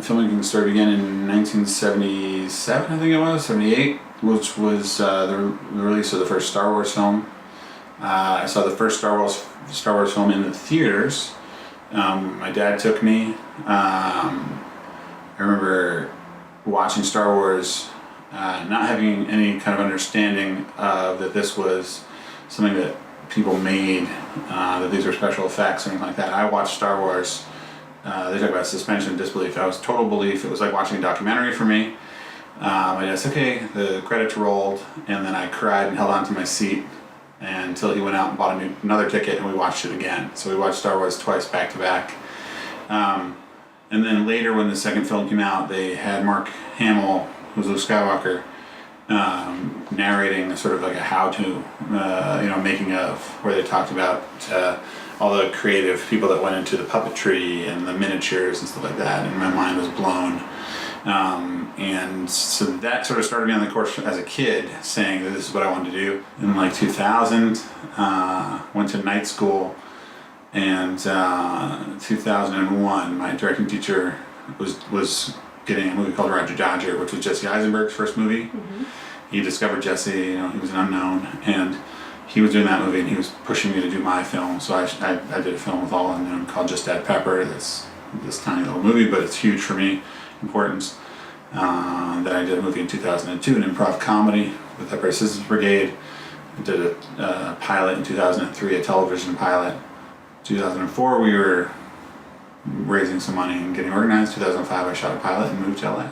filmmaking story began in 1977, I think it was, 78, which was the release of the first Star Wars film. I saw the first Star Wars film in the theaters. My dad took me. I remember watching Star Wars, not having any kind of understanding that this was something that people made, that these were special effects or anything like that. I watched Star Wars. They talk about suspension of disbelief. I was total belief. It was like watching a documentary for me. My dad said, okay, the credits rolled, and then I cried and held on to my seat until he went out and bought another ticket, and we watched it again. So we watched Star Wars twice back to back. And then later, when the second film came out, they had Mark Hamill, who's Luke Skywalker, narrating sort of like a how-to, making of, where they talked about all the creative people that went into the puppetry and the miniatures and stuff like that, and my mind was blown. And so that sort of started me on the course as a kid, saying that this is what I wanted to do. In like 2000, went to night school, and 2001, my directing teacher was getting a movie called Roger Dodger, which was Jesse Eisenberg's first movie. Mm-hmm. He discovered Jesse, he was an unknown, and he was doing that movie, and he was pushing me to do my film. So I did a film with all unknown called Just Add Pepper. That's this tiny little movie, but it's huge for me, importance. Then I did a movie in 2002, an improv comedy with the Scissors Brigade. I did a pilot in 2003, a television pilot. 2004, we were raising some money and getting organized. 2005, I shot a pilot and moved to LA.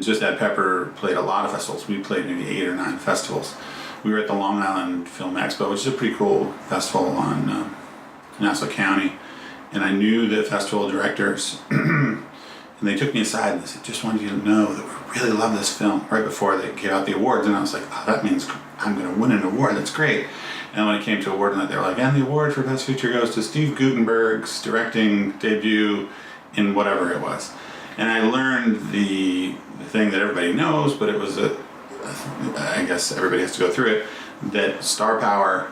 Just Add Pepper played a lot of festivals. We played maybe 8 or 9 festivals. We were at the Long Island Film Expo, which is a pretty cool festival on Nassau County. And I knew the festival directors, and they took me aside and they said, just wanted you to know that we really love this film, right before they gave out the awards. And I was like, oh, that means I'm going to win an award. That's great. And when it came to award night, they were like, and the award for Best Feature goes to Steve Guttenberg's directing debut in whatever it was. And I learned the thing that everybody knows, but it was I guess everybody has to go through it, that star power,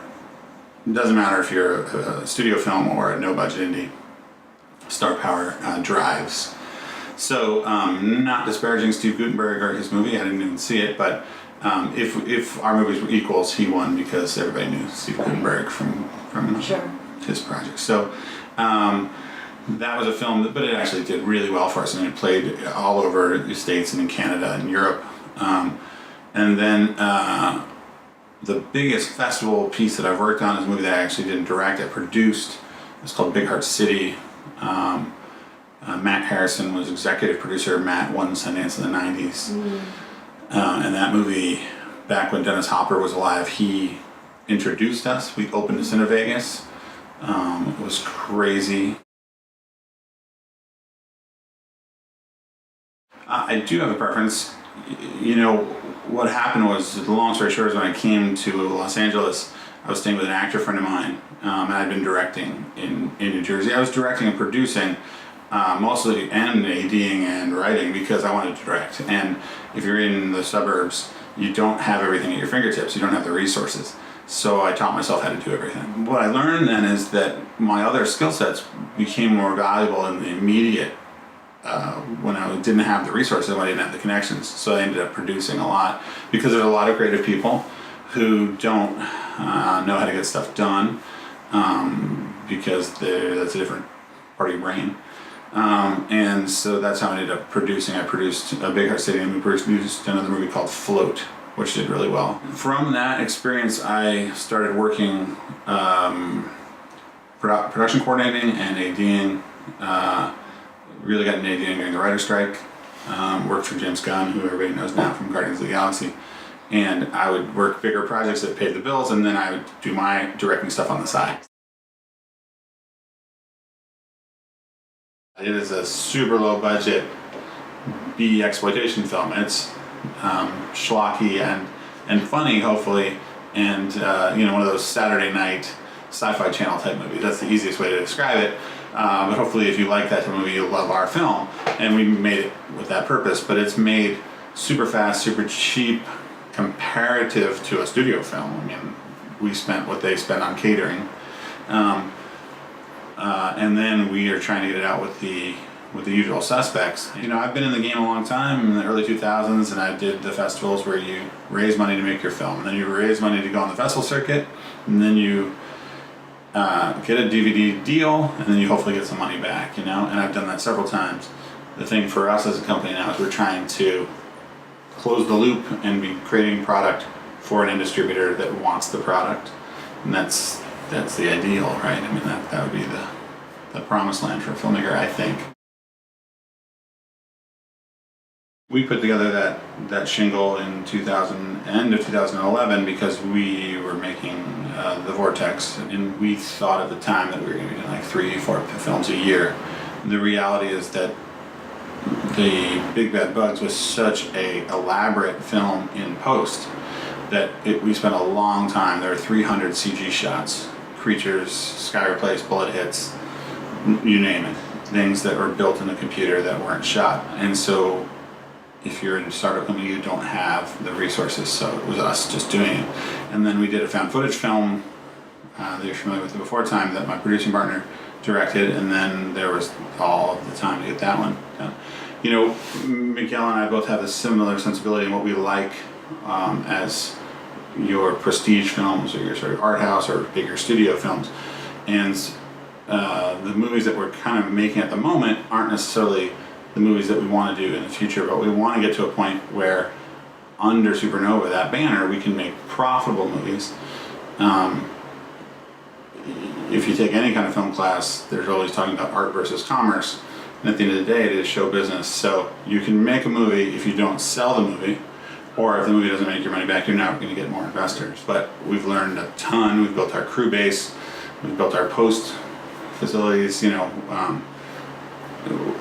doesn't matter if you're a studio film or a no-budget indie, star power drives. So, not disparaging Steve Guttenberg or his movie, I didn't even see it, but if our movies were equals, he won because everybody knew Steve Guttenberg from Sure. his project. So, that was a film, but it actually did really well for us, and it played all over the States and in Canada and Europe. And then the biggest festival piece that I've worked on is a movie that I actually didn't direct, I produced. It's called Big Heart City. Matt Harrison was executive producer. Matt won Sundance in the 90s. And that movie, back when Dennis Hopper was alive, he introduced us. We opened this in Vegas. It was crazy. I do have a preference. What happened was, the long story short, is when I came to Los Angeles, I was staying with an actor friend of mine, and I'd been directing in New Jersey. I was directing and producing, mostly, and ADing and writing, because I wanted to direct. And if you're in the suburbs, you don't have everything at your fingertips. You don't have the resources. So I taught myself how to do everything. What I learned then is that my other skill sets became more valuable in the immediate when I didn't have the resources, when I didn't have the connections. So I ended up producing a lot, because there's a lot of creative people who don't know how to get stuff done, because that's a different part of your brain. And so that's how I ended up producing. I produced A Big Heart City, and we produced another movie called Float, which did really well. From that experience, I started working production coordinating and ADing. Really got into ADing during the writer's strike. Worked for James Gunn, who everybody knows now from Guardians of the Galaxy. And I would work bigger projects that paid the bills, and then I would do my directing stuff on the side. It is a super low budget B exploitation film. It's schlocky and funny, hopefully, and one of those Saturday night Sci-Fi Channel type movies. That's the easiest way to describe it. But hopefully, if you like that type of movie, you'll love our film. And we made it with that purpose. But it's made super fast, super cheap, comparative to a studio film. I mean, we spent what they spent on catering. and then we are trying to get it out with the usual suspects. I've been in the game a long time, in the early 2000s, and I did the festivals where you raise money to make your film, and then you raise money to go on the festival circuit, and then you get a DVD deal, and then you hopefully get some money back, and I've done that several times. The thing for us as a company now is we're trying to close the loop and be creating product for an distributor that wants the product, and that's the ideal, right? I mean, that would be the promised land for a filmmaker, I think. We put together that shingle in end of 2011 because we were making the Vortex, and we thought at the time that we were going to be doing like 3-4 films a year. The reality is that the Big Bad Bugs was such a elaborate film in post that we spent a long time. There were 300 CG shots, creatures, sky replace, bullet hits, you name it, things that were built in the computer that weren't shot. And so if you're in a startup company, you don't have the resources, so it was us just doing it. And then we did a found footage film that you're familiar with before time that my producing partner directed, and then there was all of the time to get that one done. Miguel and I both have a similar sensibility in what we like as your prestige films or your sort of art house or bigger studio films. And the movies that we're kind of making at the moment aren't necessarily the movies that we want to do in the future, but we want to get to a point where under Supernova, that banner, we can make profitable movies. If you take any kind of film class, there's always talking about art versus commerce, and at the end of the day, it is show business. So you can make a movie if you don't sell the movie, or if the movie doesn't make your money back, you're not going to get more investors. But we've learned a ton. We've built our crew base, we've built our post facilities.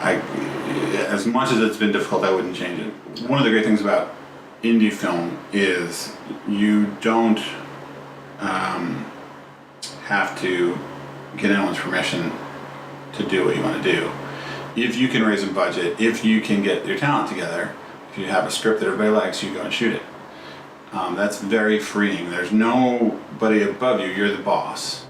As much as it's been difficult, I wouldn't change it. One of the great things about indie film is you don't have to get anyone's permission to do what you want to do. If you can raise a budget, if you can get your talent together, if you have a script that everybody likes, you go and shoot it. That's very freeing. There's nobody above you. You're the boss.